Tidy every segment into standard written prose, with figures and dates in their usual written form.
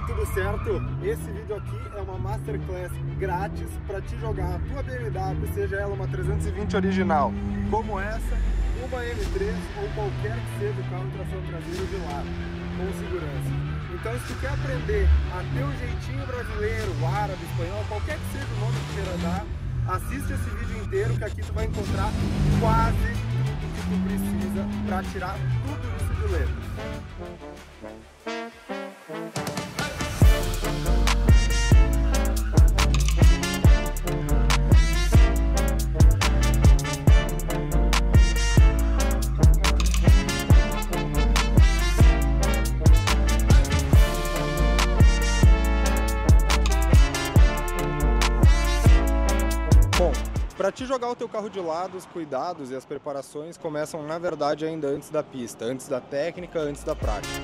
tudo certo? Esse vídeo aqui é uma Masterclass grátis para te jogar a tua BMW, seja ela uma 320 original, como essa, uma M3 ou qualquer que seja o carro de tração traseira de lado, com segurança. Então, se tu quer aprender a ter o jeitinho brasileiro, o árabe, espanhol, qualquer que seja o nome que queira dar, assiste esse vídeo inteiro que aqui tu vai encontrar quase tudo que tu precisa para tirar tudo isso de letra. Para te jogar o teu carro de lado, os cuidados e as preparações começam, na verdade, ainda antes da pista, antes da técnica, antes da prática.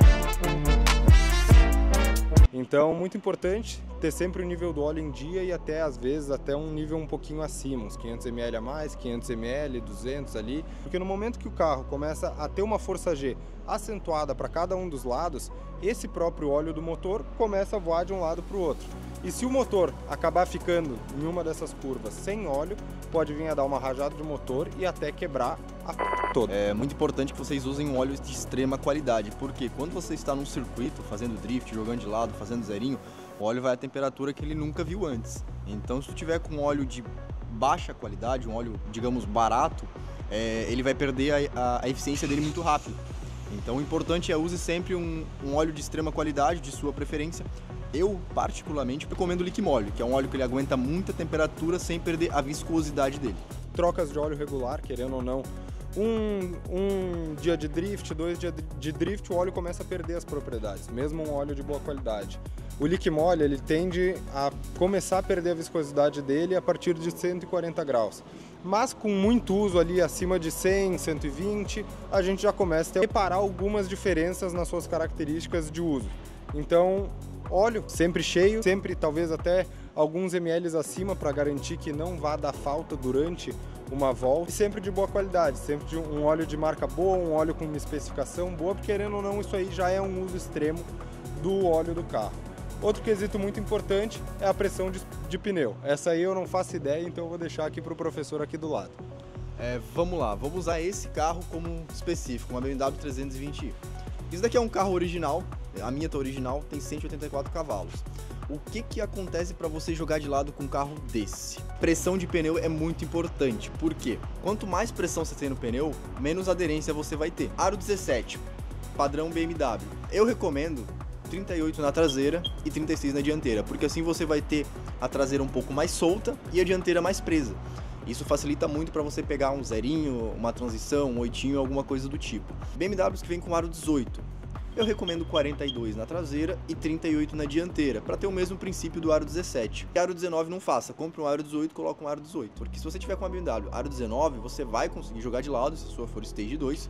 Então, muito importante ter sempre o nível do óleo em dia e até, às vezes, até um nível um pouquinho acima, uns 500 ml a mais, 500 ml, 200 ali, porque no momento que o carro começa a ter uma força G acentuada para cada um dos lados, esse próprio óleo do motor começa a voar de um lado para o outro. E se o motor acabar ficando em uma dessas curvas sem óleo, pode vir a dar uma rajada de motor e até quebrar a toda. É muito importante que vocês usem um óleo de extrema qualidade, porque quando você está num circuito, fazendo drift, jogando de lado, fazendo zerinho, o óleo vai à temperatura que ele nunca viu antes. Então, se tu tiver com óleo de baixa qualidade, um óleo, digamos, barato, ele vai perder a eficiência dele muito rápido. Então, o importante é use sempre um óleo de extrema qualidade, de sua preferência. Eu, particularmente, recomendo o Liquimóleo, que é um óleo que ele aguenta muita temperatura sem perder a viscosidade dele. Trocas de óleo regular, querendo ou não, um dia de drift, 2 dias de drift, o óleo começa a perder as propriedades, mesmo um óleo de boa qualidade. O Liquimóleo, ele tende a começar a perder a viscosidade dele a partir de 140 graus. Mas com muito uso ali acima de 100, 120, a gente já começa a reparar algumas diferenças nas suas características de uso. Então, óleo sempre cheio, sempre talvez até alguns ml acima para garantir que não vá dar falta durante uma volta. E sempre de boa qualidade, sempre de um óleo de marca boa, um óleo com uma especificação boa, porque querendo ou não, isso aí já é um uso extremo do óleo do carro. Outro quesito muito importante é a pressão de pneu. Essa aí eu não faço ideia, então eu vou deixar aqui para o professor aqui do lado. Vamos lá, vamos usar esse carro como específico, uma BMW 320i. Isso daqui é um carro original, a minha tá original, tem 184 cavalos. O que acontece para você jogar de lado com um carro desse? Pressão de pneu é muito importante, por quê? Quanto mais pressão você tem no pneu, menos aderência você vai ter. Aro 17, padrão BMW. Eu recomendo 38 na traseira e 36 na dianteira, porque assim você vai ter a traseira um pouco mais solta e a dianteira mais presa. Isso facilita muito para você pegar um zerinho, uma transição, um oitinho, alguma coisa do tipo. BMWs que vem com aro 18, eu recomendo 42 na traseira e 38 na dianteira, para ter o mesmo princípio do aro 17. E aro 19 não faça, compre um aro 18 e coloque um aro 18, porque se você tiver com uma BMW aro 19, você vai conseguir jogar de lado, se a sua for Stage 2,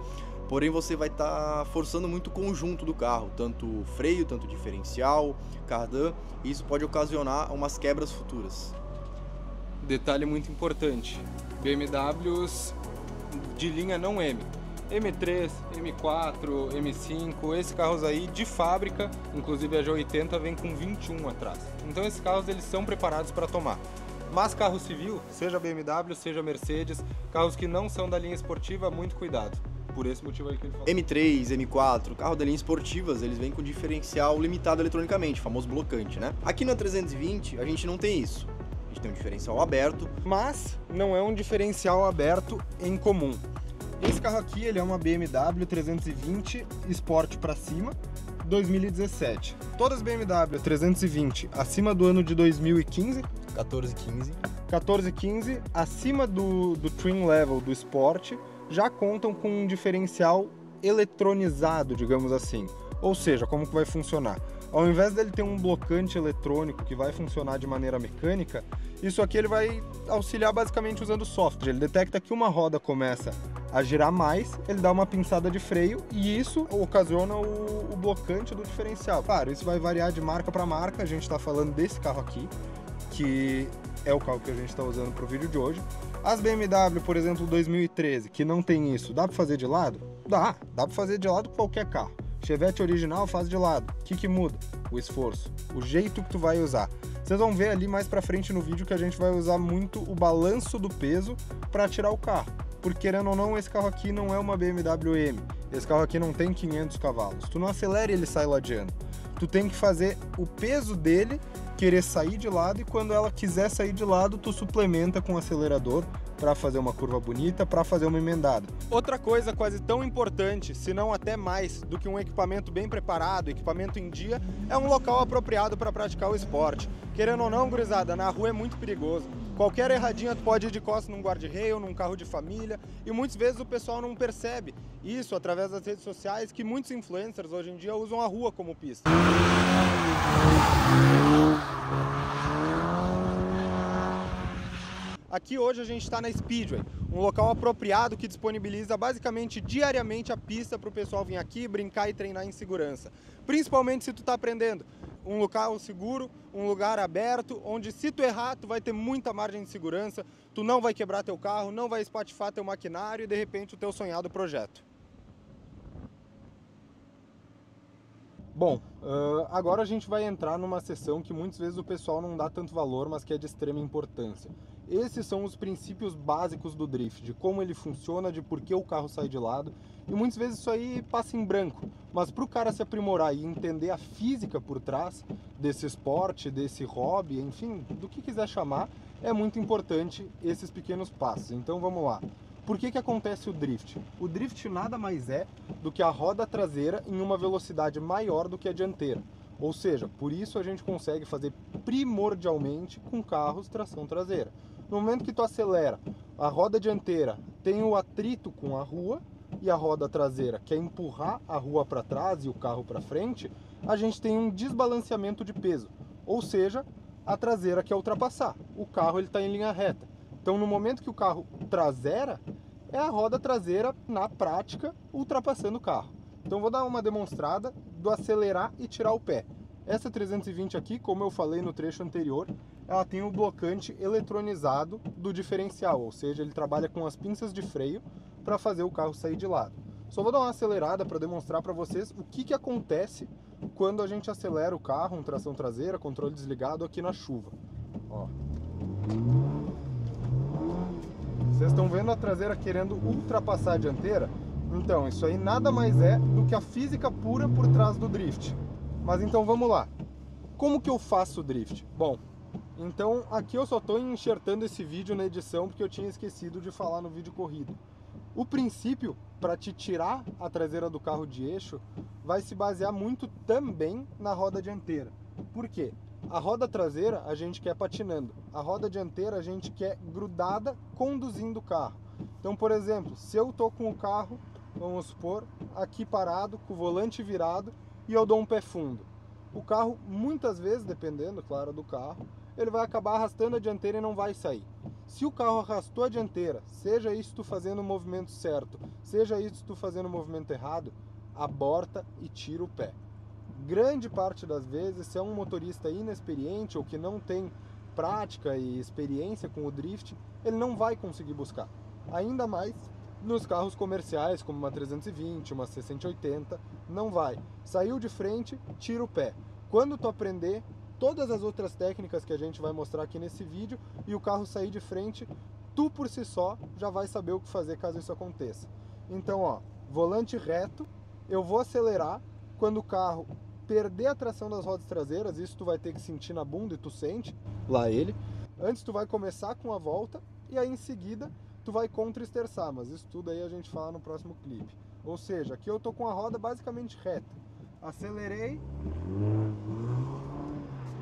porém você vai estar forçando muito o conjunto do carro, tanto freio, tanto diferencial, cardan, e isso pode ocasionar umas quebras futuras. Detalhe muito importante, BMWs de linha não M, M3, M4, M5, esses carros aí de fábrica, inclusive a G80 vem com 21 atrás. Então esses carros eles são preparados para tomar. Mas carro civil, seja BMW, seja Mercedes, carros que não são da linha esportiva, muito cuidado. Por esse motivo aí que ele falou. M3, M4, carro da linha esportivas, eles vêm com diferencial limitado eletronicamente, famoso blocante, né? Aqui na 320 a gente não tem isso. A gente tem um diferencial aberto, mas não é um diferencial aberto em comum. Esse carro aqui ele é uma BMW 320 Sport para cima, 2017. Todas as BMW 320 acima do ano de 2015, 14, 15, acima do trim level do Sport, já contam com um diferencial eletronizado, digamos assim. Ou seja, como que vai funcionar? Ao invés dele ter um blocante eletrônico que vai funcionar de maneira mecânica, isso aqui ele vai auxiliar basicamente usando software. Ele detecta que uma roda começa a girar mais, ele dá uma pinçada de freio e isso ocasiona o blocante do diferencial. Claro, isso vai variar de marca para marca, a gente está falando desse carro aqui, que é o carro que a gente está usando para o vídeo de hoje. As BMW, por exemplo, 2013, que não tem isso, dá para fazer de lado? Dá para fazer de lado com qualquer carro. Chevette original faz de lado. O que muda? O esforço, o jeito que tu vai usar. Vocês vão ver ali mais pra frente no vídeo que a gente vai usar muito o balanço do peso para tirar o carro. Porque querendo ou não, esse carro aqui não é uma BMW M. Esse carro aqui não tem 500 cavalos. Tu não acelera e ele sai ladeando. Tu tem que fazer o peso dele querer sair de lado e quando ela quiser sair de lado, tu suplementa com o acelerador para fazer uma curva bonita, para fazer uma emendada. Outra coisa quase tão importante, se não até mais, do que um equipamento bem preparado, equipamento em dia, é um local apropriado para praticar o esporte. Querendo ou não, gurizada, na rua é muito perigoso. Qualquer erradinha tu pode ir de costas num guarda-reio, num carro de família, e muitas vezes o pessoal não percebe isso através das redes sociais, que muitos influencers hoje em dia usam a rua como pista. Aqui hoje a gente está na Speedway, um local apropriado que disponibiliza basicamente diariamente a pista para o pessoal vir aqui, brincar e treinar em segurança. Principalmente se tu está aprendendo. Um local seguro, um lugar aberto, onde se tu errar, tu vai ter muita margem de segurança, tu não vai quebrar teu carro, não vai espatifar teu maquinário e de repente o teu sonhado projeto. Bom, agora a gente vai entrar numa sessão que muitas vezes o pessoal não dá tanto valor, mas que é de extrema importância. Esses são os princípios básicos do drift, de como ele funciona, de por que o carro sai de lado. E muitas vezes isso aí passa em branco. Mas para o cara se aprimorar e entender a física por trás desse esporte, desse hobby, enfim, do que quiser chamar, é muito importante esses pequenos passos. Então vamos lá. Por que acontece o drift? O drift nada mais é do que a roda traseira em uma velocidade maior do que a dianteira. Ou seja, por isso a gente consegue fazer primordialmente com carros tração traseira. No momento que tu acelera, a roda dianteira tem o atrito com a rua e a roda traseira quer empurrar a rua para trás e o carro para frente, a gente tem um desbalanceamento de peso. Ou seja, a traseira quer ultrapassar, o carro está em linha reta. Então no momento que o carro traseira, é a roda traseira, na prática, ultrapassando o carro. Então vou dar uma demonstrada do acelerar e tirar o pé. Essa 320 aqui, como eu falei no trecho anterior, ela tem o blocante eletronizado do diferencial, ou seja, ele trabalha com as pinças de freio para fazer o carro sair de lado. Só vou dar uma acelerada para demonstrar para vocês o que acontece quando a gente acelera o carro, um tração traseira, controle desligado aqui na chuva. Ó. Vocês estão vendo a traseira querendo ultrapassar a dianteira? Então, isso aí nada mais é do que a física pura por trás do drift. Mas então vamos lá. Como que eu faço o drift? Bom, então aqui eu só estou enxertando esse vídeo na edição porque eu tinha esquecido de falar no vídeo corrido. O princípio para te tirar a traseira do carro de eixo vai se basear muito também na roda dianteira. Por quê? A roda traseira a gente quer patinando, a roda dianteira a gente quer grudada conduzindo o carro. Então, por exemplo, se eu tô com o carro, vamos supor, aqui parado, com o volante virado e eu dou um pé fundo. O carro, muitas vezes, dependendo, claro, do carro, ele vai acabar arrastando a dianteira e não vai sair. Se o carro arrastou a dianteira, seja isso tu fazendo o movimento certo, seja isso tu fazendo o movimento errado, aborta e tira o pé. Grande parte das vezes, se é um motorista inexperiente ou que não tem prática e experiência com o drift, ele não vai conseguir buscar. Ainda mais nos carros comerciais, como uma 320, uma C180, não vai. Saiu de frente, tira o pé. Quando tu aprender todas as outras técnicas que a gente vai mostrar aqui nesse vídeo e o carro sair de frente, tu por si só já vai saber o que fazer caso isso aconteça. Então, ó, volante reto, eu vou acelerar. Quando o carro perder a tração das rodas traseiras, isso tu vai ter que sentir na bunda e tu sente lá ele. Antes tu vai começar com a volta e aí em seguida tu vai contra-esterçar, mas isso tudo aí a gente fala no próximo clipe. Ou seja, aqui eu tô com a roda basicamente reta. Acelerei,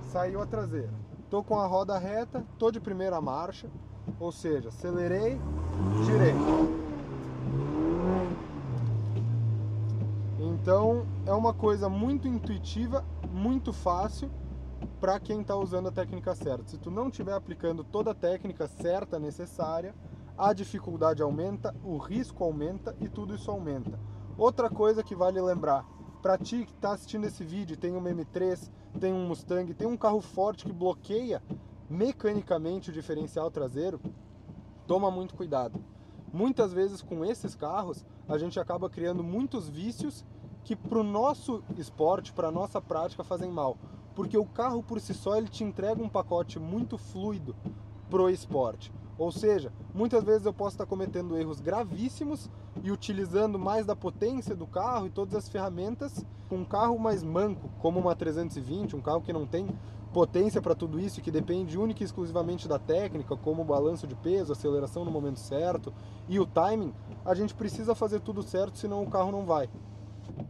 saiu a traseira. Tô com a roda reta, tô de primeira marcha, ou seja, acelerei, girei. Então é uma coisa muito intuitiva, muito fácil para quem está usando a técnica certa. Se tu não estiver aplicando toda a técnica certa necessária, a dificuldade aumenta, o risco aumenta e tudo isso aumenta. Outra coisa que vale lembrar, para ti que está assistindo esse vídeo, tem um M3, tem um Mustang, tem um carro forte que bloqueia mecanicamente o diferencial traseiro, toma muito cuidado. Muitas vezes com esses carros a gente acaba criando muitos vícios que para o nosso esporte, para a nossa prática, fazem mal. Porque o carro por si só ele te entrega um pacote muito fluido pro esporte. Ou seja, muitas vezes eu posso estar cometendo erros gravíssimos e utilizando mais da potência do carro e todas as ferramentas com um carro mais manco, como uma 320, um carro que não tem potência para tudo isso, que depende única e exclusivamente da técnica, como o balanço de peso, aceleração no momento certo e o timing. A gente precisa fazer tudo certo, senão o carro não vai.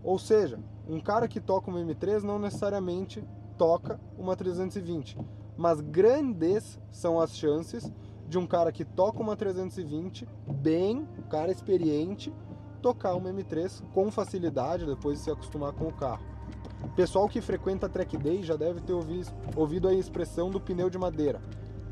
Ou seja, um cara que toca uma M3 não necessariamente toca uma 320, mas grandes são as chances de um cara que toca uma 320 bem, um cara experiente, tocar uma M3 com facilidade depois de se acostumar com o carro. Pessoal que frequenta track day já deve ter ouvido a expressão do pneu de madeira.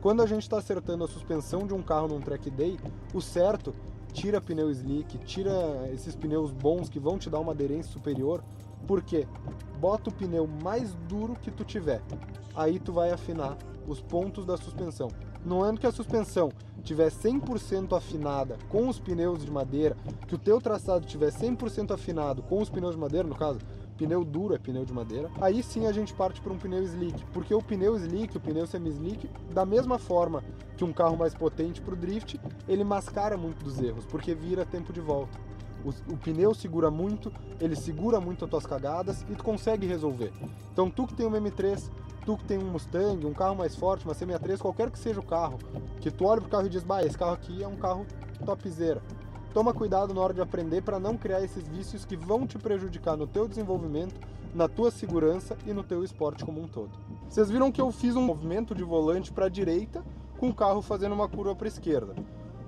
Quando a gente está acertando a suspensão de um carro num track day, o certo, tira pneu slick, tira esses pneus bons que vão te dar uma aderência superior. Por quê? Bota o pneu mais duro que tu tiver. Aí tu vai afinar os pontos da suspensão. No ano que a suspensão tiver 100% afinada com os pneus de madeira, que o teu traçado tiver 100% afinado com os pneus de madeira, no caso, pneu duro é pneu de madeira, aí sim a gente parte para um pneu slick, porque o pneu slick, o pneu semi-slick, da mesma forma que um carro mais potente para o drift, ele mascara muito dos erros, porque vira tempo de volta. O pneu segura muito, ele segura muito as tuas cagadas e tu consegue resolver. Então tu que tem uma M3, tu que tem um Mustang, um carro mais forte, uma C63, qualquer que seja o carro, que tu olha pro carro e diz, bah, esse carro aqui é um carro topzera. Toma cuidado na hora de aprender para não criar esses vícios que vão te prejudicar no teu desenvolvimento, na tua segurança e no teu esporte como um todo. Vocês viram que eu fiz um movimento de volante para a direita com o carro fazendo uma curva para a esquerda.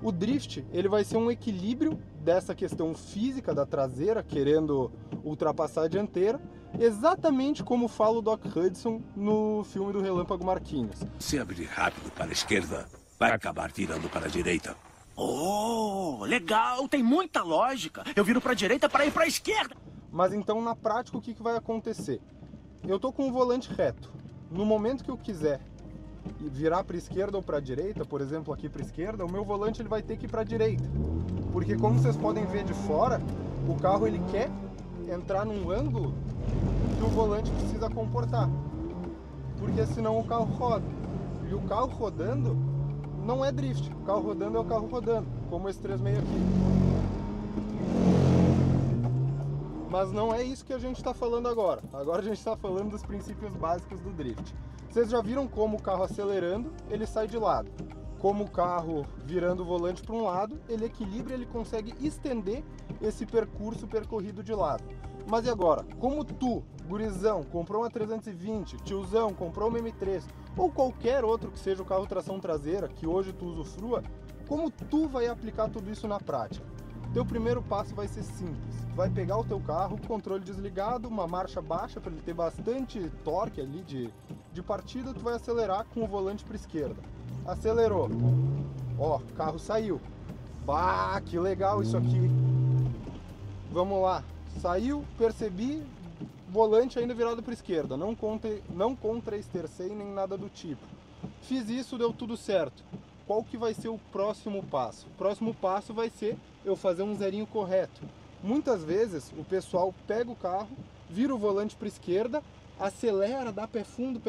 O drift, ele vai ser um equilíbrio dessa questão física da traseira, querendo ultrapassar a dianteira, exatamente como fala o Doc Hudson no filme do Relâmpago Marquinhos. Se abrir rápido para a esquerda, vai acabar virando para a direita. Oh, legal, tem muita lógica. Eu viro para a direita para ir para a esquerda. Mas então, na prática, o que vai acontecer? Eu tô com o volante reto. No momento que eu quiser virar para a esquerda ou para a direita, por exemplo, aqui para a esquerda, o meu volante ele vai ter que ir para a direita. Porque como vocês podem ver de fora, o carro ele quer entrar num ângulo que o volante precisa comportar. Porque senão o carro roda. E o carro rodando não é drift. O carro rodando é o carro rodando, como esse 36 aqui. Mas não é isso que a gente está falando agora. Agora a gente está falando dos princípios básicos do drift. Vocês já viram como o carro acelerando, ele sai de lado. Como o carro virando o volante para um lado, ele equilibra, ele consegue estender esse percurso percorrido de lado. Mas e agora? Como tu, gurizão, comprou uma 320, tiozão, comprou uma M3, ou qualquer outro que seja o carro tração traseira, que hoje tu usufrua, como tu vai aplicar tudo isso na prática? Teu primeiro passo vai ser simples. Vai pegar o teu carro, controle desligado, uma marcha baixa para ele ter bastante torque ali de partida, tu vai acelerar com o volante para a esquerda. Acelerou. Ó, o carro saiu. Bah, que legal isso aqui. Vamos lá. Saiu, percebi, volante ainda virado para a esquerda. Não contra-estercei nem nada do tipo. Fiz isso, deu tudo certo. Qual que vai ser o próximo passo? O próximo passo vai ser eu fazer um zerinho correto. Muitas vezes o pessoal pega o carro, vira o volante para a esquerda, acelera, dá pé fundo,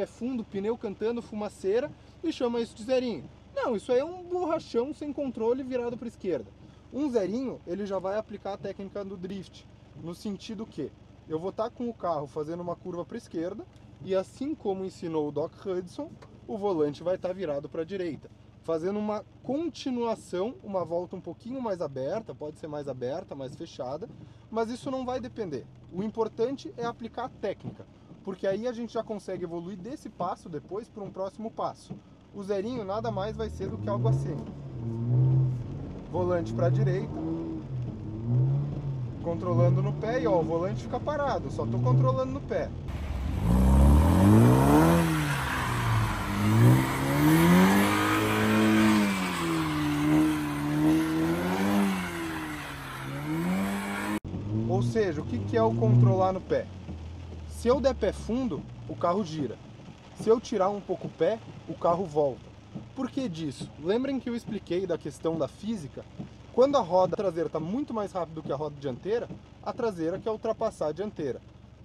pneu cantando, fumaceira e chama isso de zerinho. Não, isso aí é um borrachão sem controle virado para a esquerda. Um zerinho, ele já vai aplicar a técnica do drift, no sentido que eu vou estar com o carro fazendo uma curva para a esquerda e assim como ensinou o Doc Hudson, o volante vai estar virado para a direita, fazendo uma continuação, uma volta um pouquinho mais aberta, pode ser mais aberta, mais fechada, mas isso não vai depender. O importante é aplicar a técnica, porque aí a gente já consegue evoluir desse passo depois para um próximo passo. O zerinho nada mais vai ser do que algo assim. Volante para a direita, controlando no pé e ó, o volante fica parado, só estou controlando no pé. Ou seja, o que é o controlar no pé? Se eu der pé fundo, o carro gira. Se eu tirar um pouco o pé, o carro volta. Por que disso? Lembrem que eu expliquei da questão da física? Quando a roda traseira está muito mais rápida do que a roda dianteira, a traseira quer ultrapassar a dianteira.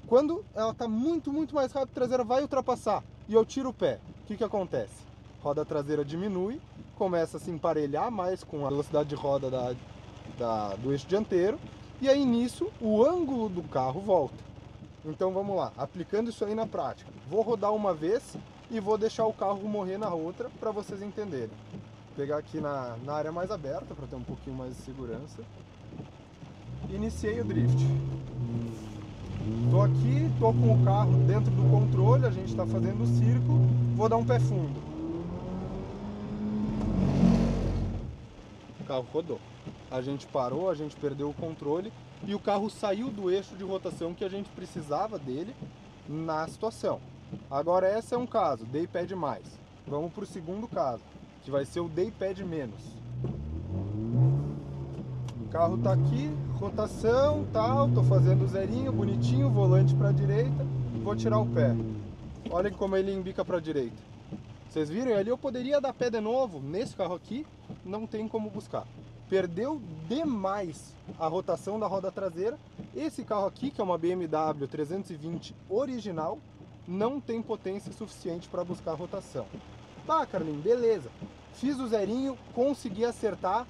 Quando ela está muito mais rápida, a traseira vai ultrapassar e eu tiro o pé. O que acontece? Roda traseira diminui, começa a se emparelhar mais com a velocidade de roda do eixo dianteiro, e aí nisso o ângulo do carro volta. Então vamos lá, aplicando isso aí na prática. Vou rodar uma vez e vou deixar o carro morrer na outra para vocês entenderem. Vou pegar aqui na área mais aberta para ter um pouquinho mais de segurança. Iniciei o drift. Estou aqui, estou com o carro dentro do controle, a gente está fazendo o círculo, vou dar um pé fundo. O carro rodou. A gente parou, a gente perdeu o controle e o carro saiu do eixo de rotação que a gente precisava dele na situação. Agora esse é um caso, dei pé demais. Vamos para o segundo caso, que vai ser o dei pé de menos. O carro está aqui, rotação, tal, tô fazendo o zerinho, bonitinho, volante para a direita, vou tirar o pé. Olhem como ele embica para a direita. Vocês viram? Ali eu poderia dar pé de novo, nesse carro aqui não tem como buscar. Perdeu demais a rotação da roda traseira. Esse carro aqui, que é uma BMW 320 original, não tem potência suficiente para buscar a rotação. Tá, Carlinhos, beleza. Fiz o zerinho, consegui acertar,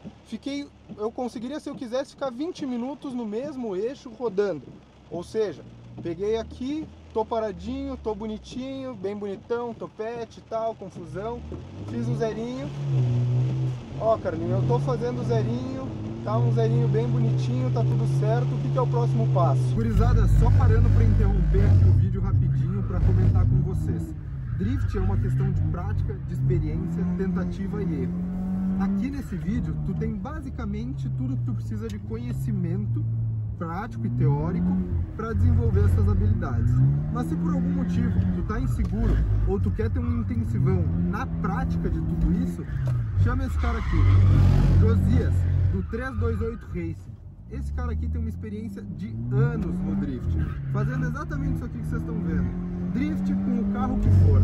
eu conseguiria, se eu quisesse, ficar 20 minutos no mesmo eixo rodando. Ou seja, peguei aqui, tô paradinho, tô bonitinho, bem bonitão, topete e tal, confusão. Fiz o zerinho. Ó, Carlinhos, eu tô fazendo o zerinho, tá um zerinho bem bonitinho, tá tudo certo. O que é o próximo passo? Gurizada, só parando para interromper aqui o vídeo rapidinho para comentar com vocês. Drift é uma questão de prática, de experiência, tentativa e erro. Aqui nesse vídeo, tu tem basicamente tudo que tu precisa de conhecimento prático e teórico para desenvolver essas habilidades. Mas se por algum motivo tu tá inseguro ou tu quer ter um intensivão na prática de tudo isso, chama esse cara aqui, Josias, do 328 Racing. Esse cara aqui tem uma experiência de anos no drift, fazendo exatamente isso aqui que vocês estão vendo. Drift com o carro que for,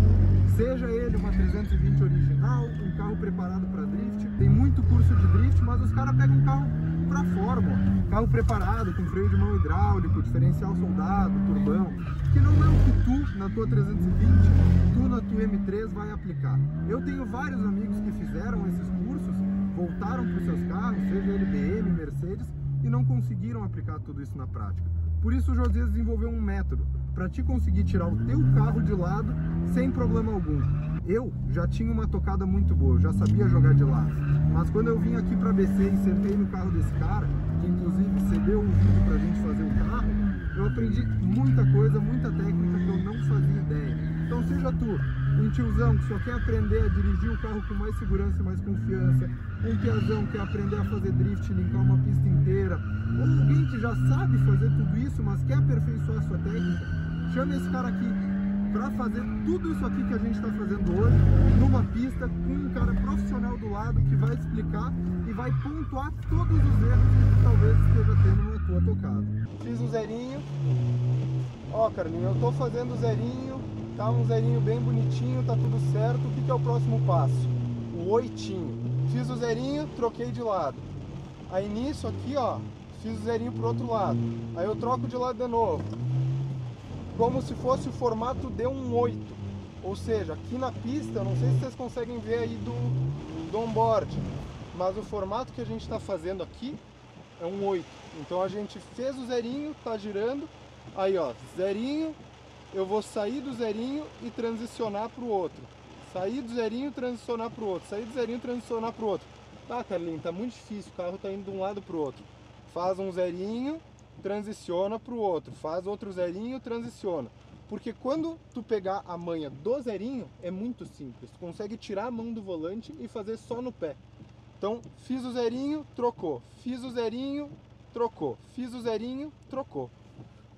seja ele uma 320 original, um carro preparado para drift. Tem muito curso de drift, mas os caras pegam um carro para fórmula, carro preparado, com freio de mão hidráulico, diferencial soldado, turbão, que não é o que tu, na tua 320, tu na tua M3 vai aplicar. Eu tenho vários amigos que fizeram esses cursos, voltaram para os seus carros, seja ele BM, Mercedes, e não conseguiram aplicar tudo isso na prática. Por isso o Josias desenvolveu um método para te conseguir tirar o teu carro de lado sem problema algum. Eu já tinha uma tocada muito boa, já sabia jogar de lado. Mas quando eu vim aqui para BC e sentei no carro desse cara, que inclusive cedeu um vídeo para a gente fazer o carro, eu aprendi muita coisa, muita técnica que eu não fazia ideia. Então seja tu um tiozão que só quer aprender a dirigir o carro com mais segurança e mais confiança, um piazão que quer aprender a fazer drift, limpar uma pista inteira, ou alguém que já sabe fazer tudo isso, mas quer aperfeiçoar a sua técnica, chama esse cara aqui para fazer tudo isso aqui que a gente está fazendo hoje, numa pista, com um cara profissional do lado que vai explicar e vai pontuar todos os erros que tu talvez esteja tendo na tua tocada. Fiz o zerinho. Ó, Carlinhos, eu tô fazendo o zerinho, tá um zerinho bem bonitinho, tá tudo certo. O que é o próximo passo? O oitinho. Fiz o zerinho, troquei de lado. Aí nisso aqui, ó, fiz o zerinho pro outro lado. Aí eu troco de lado de novo. Como se fosse o formato de um 8. Ou seja, aqui na pista, eu não sei se vocês conseguem ver aí do onboard, mas o formato que a gente está fazendo aqui é um 8. Então a gente fez o zerinho, tá girando, aí ó, zerinho, eu vou sair do zerinho e transicionar para o outro. Sair do zerinho, transicionar para o outro. Sair do zerinho, transicionar para o outro. Tá, Carlinhos, tá muito difícil, o carro tá indo de um lado para o outro. Faz um zerinho, transiciona para o outro, faz outro zerinho, transiciona. Porque quando tu pegar a manha do zerinho, é muito simples. Tu consegue tirar a mão do volante e fazer só no pé. Então, fiz o zerinho, trocou. Fiz o zerinho, trocou. Fiz o zerinho, trocou.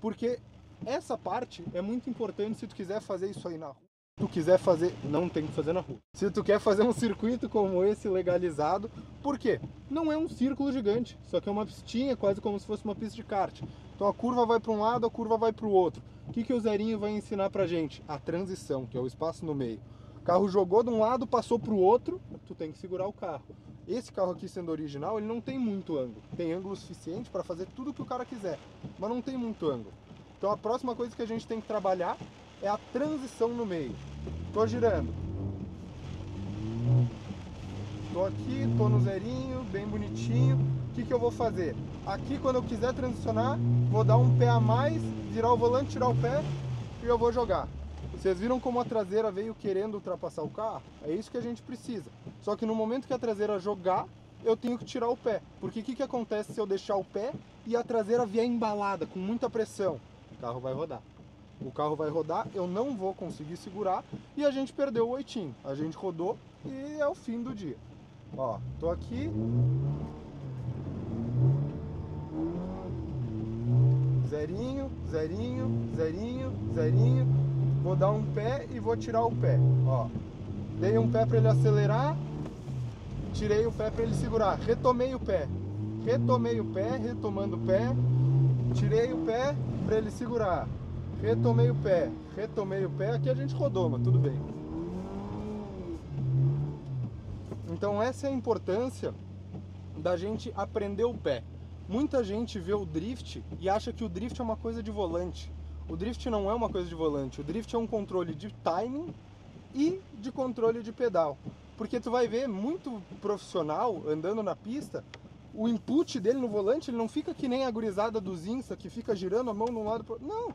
Porque essa parte é muito importante se tu quiser fazer isso aí na rua. Se tu quiser fazer, não tem que fazer na rua. Se tu quer fazer um circuito como esse legalizado, por quê? Não é um círculo gigante, só que é uma pistinha, quase como se fosse uma pista de kart. Então a curva vai para um lado, a curva vai para o outro. O que o zerinho vai ensinar pra gente? A transição, que é o espaço no meio. O carro jogou de um lado, passou para o outro, tu tem que segurar o carro. Esse carro aqui, sendo original, ele não tem muito ângulo. Tem ângulo suficiente para fazer tudo o que o cara quiser, mas não tem muito ângulo. Então a próxima coisa que a gente tem que trabalhar é a transição no meio. Tô girando. Tô aqui, tô no zerinho, bem bonitinho. O que eu vou fazer? Aqui, quando eu quiser transicionar, vou dar um pé a mais, virar o volante, tirar o pé e eu vou jogar. Vocês viram como a traseira veio querendo ultrapassar o carro? É isso que a gente precisa. Só que no momento que a traseira jogar, eu tenho que tirar o pé. Porque o que acontece se eu deixar o pé e a traseira vier embalada, com muita pressão? O carro vai rodar. O carro vai rodar, eu não vou conseguir segurar e a gente perdeu o oitinho. A gente rodou e é o fim do dia. Ó, tô aqui. Zerinho, zerinho, zerinho, zerinho. Vou dar um pé e vou tirar o pé. Ó, dei um pé para ele acelerar, tirei o pé para ele segurar. Retomei o pé, retomando o pé, tirei o pé para ele segurar. Retomei o pé. Aqui a gente rodou, mas tudo bem. Então essa é a importância da gente aprender o pé. Muita gente vê o drift e acha que o drift é uma coisa de volante. O drift não é uma coisa de volante. O drift é um controle de timing e de controle de pedal. Porque tu vai ver muito profissional andando na pista, o input dele no volante, ele não fica que nem a gurizada dos Insta, que fica girando a mão de um lado para o outro. Não!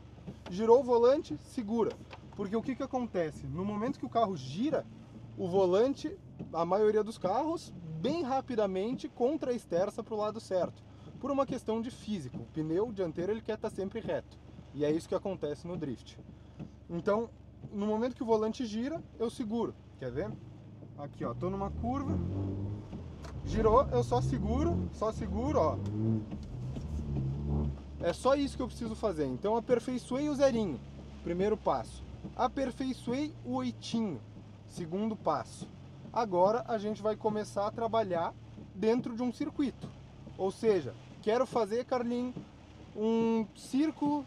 Girou o volante, segura. Porque o que acontece? No momento que o carro gira, o volante, a maioria dos carros, bem rapidamente contra a esterça para o lado certo. Por uma questão de físico. O pneu dianteiro ele quer estar sempre reto. E é isso que acontece no drift. Então, no momento que o volante gira, eu seguro. Quer ver? Aqui, ó, tô numa curva. Girou, eu só seguro, ó. É só isso que eu preciso fazer. Então, aperfeiçoei o zerinho. Primeiro passo. Aperfeiçoei o oitinho. Segundo passo. Agora a gente vai começar a trabalhar dentro de um circuito. Ou seja, quero fazer, Carlinhos, um círculo,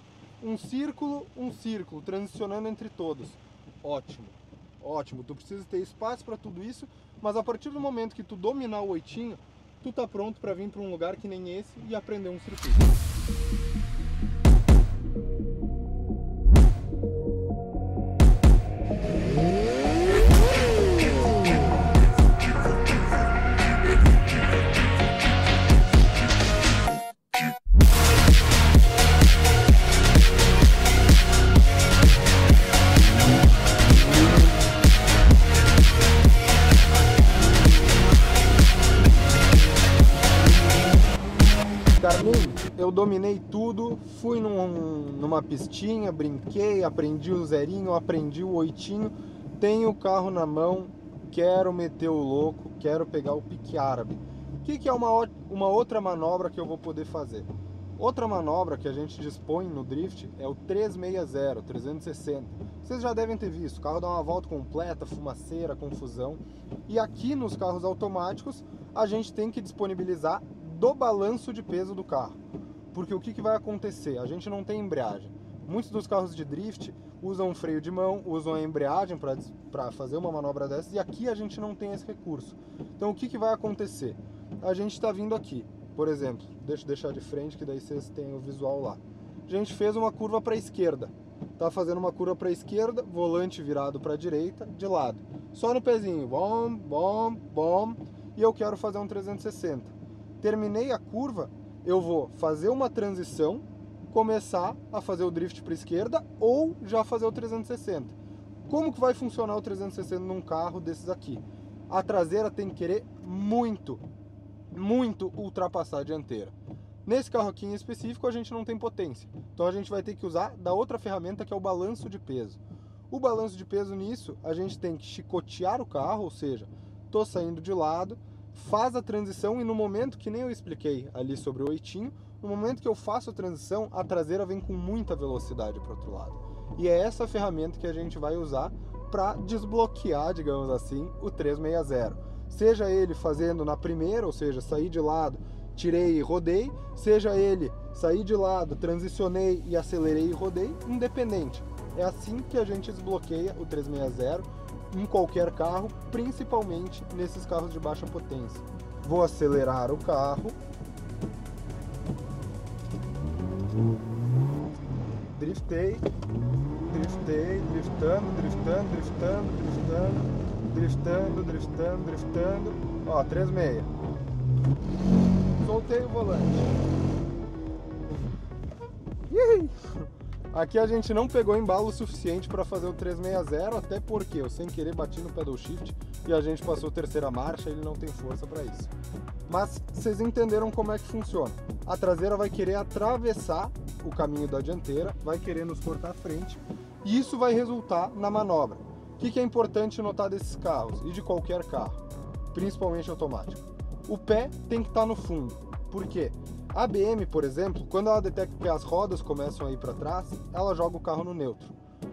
transicionando entre todos. Ótimo, ótimo. Tu precisa ter espaço para tudo isso, mas a partir do momento que tu dominar o oitinho, tu tá pronto para vir para um lugar que nem esse e aprender um circuito. Eu dominei tudo, fui numa pistinha, brinquei, aprendi o zerinho, aprendi o oitinho, tenho o carro na mão, quero meter o louco, quero pegar o pique árabe. O que é uma outra manobra que eu vou poder fazer? Outra manobra que a gente dispõe no drift é o 360, 360. Vocês já devem ter visto, o carro dá uma volta completa, fumaceira, confusão. E aqui nos carros automáticos a gente tem que disponibilizar do balanço de peso do carro. Porque o que vai acontecer? A gente não tem embreagem. Muitos dos carros de drift usam freio de mão, usam a embreagem para fazer uma manobra dessas, e aqui a gente não tem esse recurso. Então o que vai acontecer? A gente está vindo aqui, por exemplo, deixa eu deixar de frente que daí vocês têm o visual lá. A gente fez uma curva para a esquerda. Tá fazendo uma curva para a esquerda, volante virado para a direita, de lado. Só no pezinho, bom, bom, bom, e eu quero fazer um 360. Terminei a curva, eu vou fazer uma transição, começar a fazer o drift para a esquerda ou já fazer o 360. Como que vai funcionar o 360 num carro desses aqui? A traseira tem que querer muito ultrapassar a dianteira. Nesse carro aqui em específico a gente não tem potência, então a gente vai ter que usar da outra ferramenta que é o balanço de peso. O balanço de peso nisso, a gente tem que chicotear o carro, ou seja, tô saindo de lado, faz a transição e no momento que nem eu expliquei ali sobre o oitinho, no momento que eu faço a transição, a traseira vem com muita velocidade para o outro lado. E é essa ferramenta que a gente vai usar para desbloquear, digamos assim, o 360. Seja ele fazendo na primeira, ou seja, sair de lado, tirei e rodei, seja ele sair de lado, transicionei e acelerei e rodei, independente. É assim que a gente desbloqueia o 360 em qualquer carro, principalmente nesses carros de baixa potência. Vou acelerar o carro. Driftei, driftando. Ó, 3,6. Soltei o volante. Ih! Aqui a gente não pegou embalo suficiente para fazer o 360, até porque eu sem querer bati no pedal shift e a gente passou terceira marcha, ele não tem força para isso. Mas vocês entenderam como é que funciona. A traseira vai querer atravessar o caminho da dianteira, vai querer nos cortar a frente, e isso vai resultar na manobra. O que é importante notar desses carros e de qualquer carro, principalmente automático? O pé tem que estar no fundo. Por quê? A BM, por exemplo, quando ela detecta que as rodas começam a ir para trás, ela joga o carro no neutro.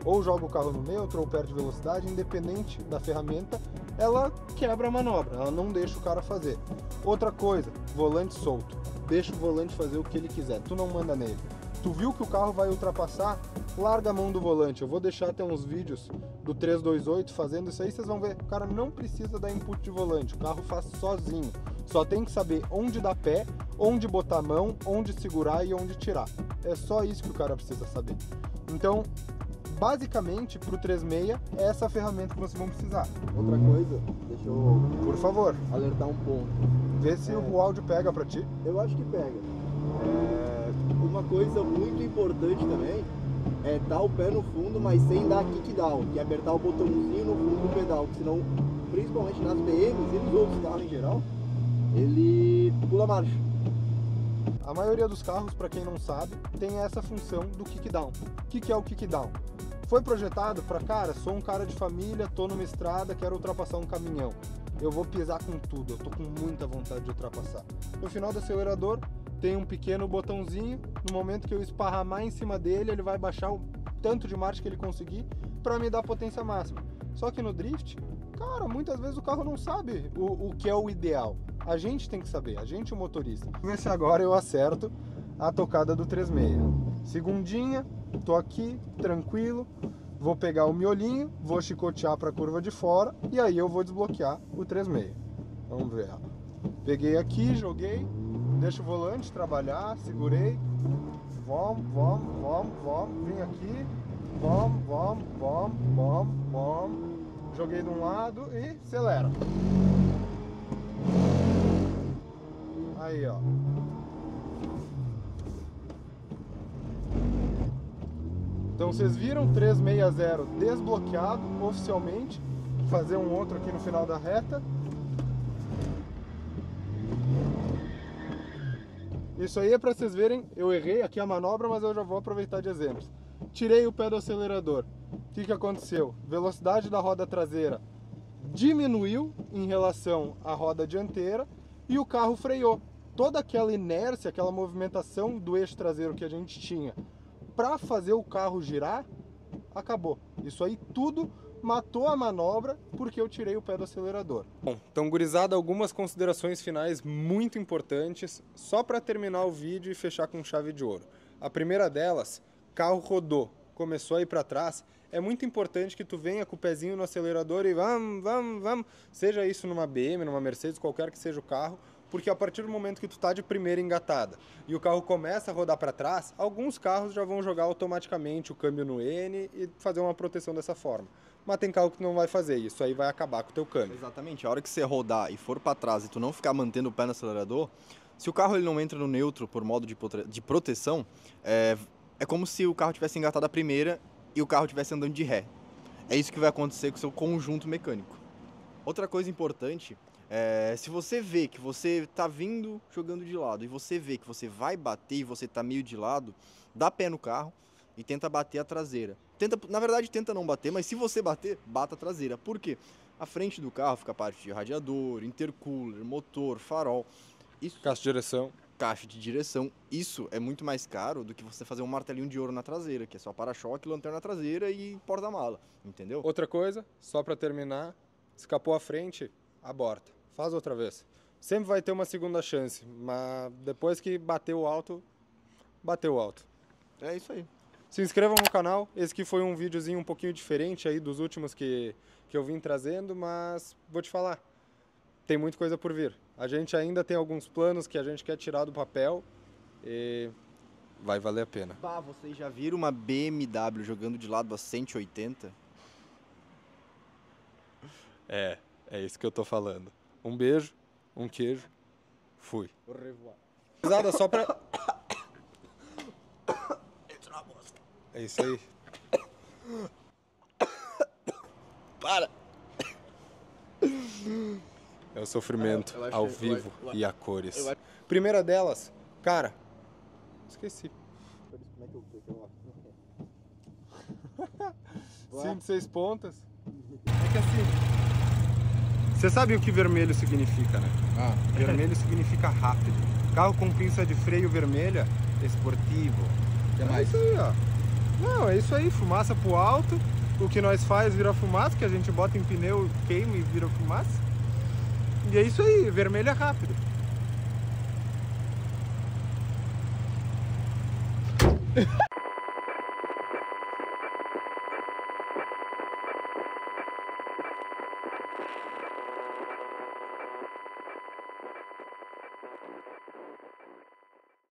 Ou joga o carro no neutro ou perde velocidade, independente da ferramenta, ela quebra a manobra, ela não deixa o cara fazer. Outra coisa, volante solto. Deixa o volante fazer o que ele quiser, tu não manda nele. Tu viu que o carro vai ultrapassar? Larga a mão do volante. Eu vou deixar até uns vídeos do 328 fazendo isso aí, vocês vão ver. O cara não precisa dar input de volante, o carro faz sozinho. Só tem que saber onde dar pé, onde botar a mão, onde segurar e onde tirar. É só isso que o cara precisa saber. Então, basicamente, para o 3.6 é essa ferramenta que vocês vão precisar. Outra coisa, deixa eu Por favor, alertar um ponto. vê se o áudio pega para ti. Eu acho que pega. Uma coisa muito importante também é dar o pé no fundo, mas sem dar kick down, que é apertar o botãozinho no fundo do pedal, que senão, principalmente nas BMs e nos outros carros em geral, ele pula a marcha. A maioria dos carros, para quem não sabe, tem essa função do kick down. O que é o kick down? Foi projetado para, cara, sou um cara de família, tô numa estrada, quero ultrapassar um caminhão. Eu vou pisar com tudo, eu tô com muita vontade de ultrapassar. No final do acelerador tem um pequeno botãozinho, no momento que eu esparramar em cima dele, ele vai baixar o tanto de marcha que ele conseguir para me dar potência máxima. Só que no drift, cara, muitas vezes o carro não sabe o que é o ideal. A gente tem que saber, a gente o motorista. Vamos ver se agora eu acerto a tocada do 3.6. Segundinha, tô aqui, tranquilo. Vou pegar o miolinho, vou chicotear para a curva de fora e aí eu vou desbloquear o 3.6. Vamos ver. Peguei aqui, joguei, deixo o volante trabalhar, segurei. Vamos, vim aqui. Vamos. Joguei de um lado e acelera. Aí, ó. Então vocês viram 360 desbloqueado oficialmente. Vou fazer um outro aqui no final da reta. Isso aí é para vocês verem, eu errei aqui a manobra, mas eu já vou aproveitar de exemplos. Tirei o pé do acelerador. O que aconteceu? Velocidade da roda traseira diminuiu em relação à roda dianteira e o carro freou. Toda aquela inércia, aquela movimentação do eixo traseiro que a gente tinha para fazer o carro girar, acabou. Isso aí tudo matou a manobra porque eu tirei o pé do acelerador. Bom, então, gurizada, algumas considerações finais muito importantes, só para terminar o vídeo e fechar com chave de ouro. A primeira delas, carro rodou, começou a ir para trás, é muito importante que tu venha com o pezinho no acelerador e vamos, seja isso numa BM, numa Mercedes, qualquer que seja o carro, porque a partir do momento que tu tá de primeira engatada e o carro começa a rodar para trás, alguns carros já vão jogar automaticamente o câmbio no N e fazer uma proteção dessa forma. Mas tem carro que não vai fazer isso, aí vai acabar com o teu câmbio. Exatamente, a hora que você rodar e for para trás e tu não ficar mantendo o pé no acelerador, se o carro ele não entra no neutro por modo de proteção, é como se o carro tivesse engatado a primeira e o carro estivesse andando de ré. É isso que vai acontecer com o seu conjunto mecânico. Outra coisa importante se você vê que você tá vindo jogando de lado e você vê que você vai bater e você tá meio de lado, dá pé no carro e tenta bater a traseira. Na verdade, tenta não bater, mas se você bater, bata a traseira. Por quê? A frente do carro fica a parte de radiador, intercooler, motor, farol. Isso, caixa de direção. Isso é muito mais caro do que você fazer um martelinho de ouro na traseira, que é só para-choque, lanterna traseira e porta-mala, entendeu? Outra coisa, só para terminar, escapou a frente, aborta. Faz outra vez. Sempre vai ter uma segunda chance, mas depois que bateu alto, bateu alto. É isso aí. Se inscrevam no canal, esse aqui foi um videozinho um pouquinho diferente aí dos últimos que eu vim trazendo, mas vou te falar, tem muita coisa por vir. A gente ainda tem alguns planos que a gente quer tirar do papel e vai valer a pena. Bah, vocês já viram uma BMW jogando de lado a 180? É isso que eu tô falando. Um beijo, um queijo, fui. Au revoir. Pesada só pra... É isso aí. Para! É o sofrimento Eu acho ao que- vivo eu- e a cores. eu acho- Primeira delas, cara, esqueci. Como é que eu 5, 6 pontas. É que assim, você sabe o que vermelho significa, né? Vermelho significa rápido. Carro com pinça de freio vermelha, esportivo. Que É mais? isso aí, ó. Não, é isso aí, fumaça pro alto. O que nós faz vira fumaça, que a gente bota em pneu, queima e vira fumaça. E é isso aí, vermelho é rápido.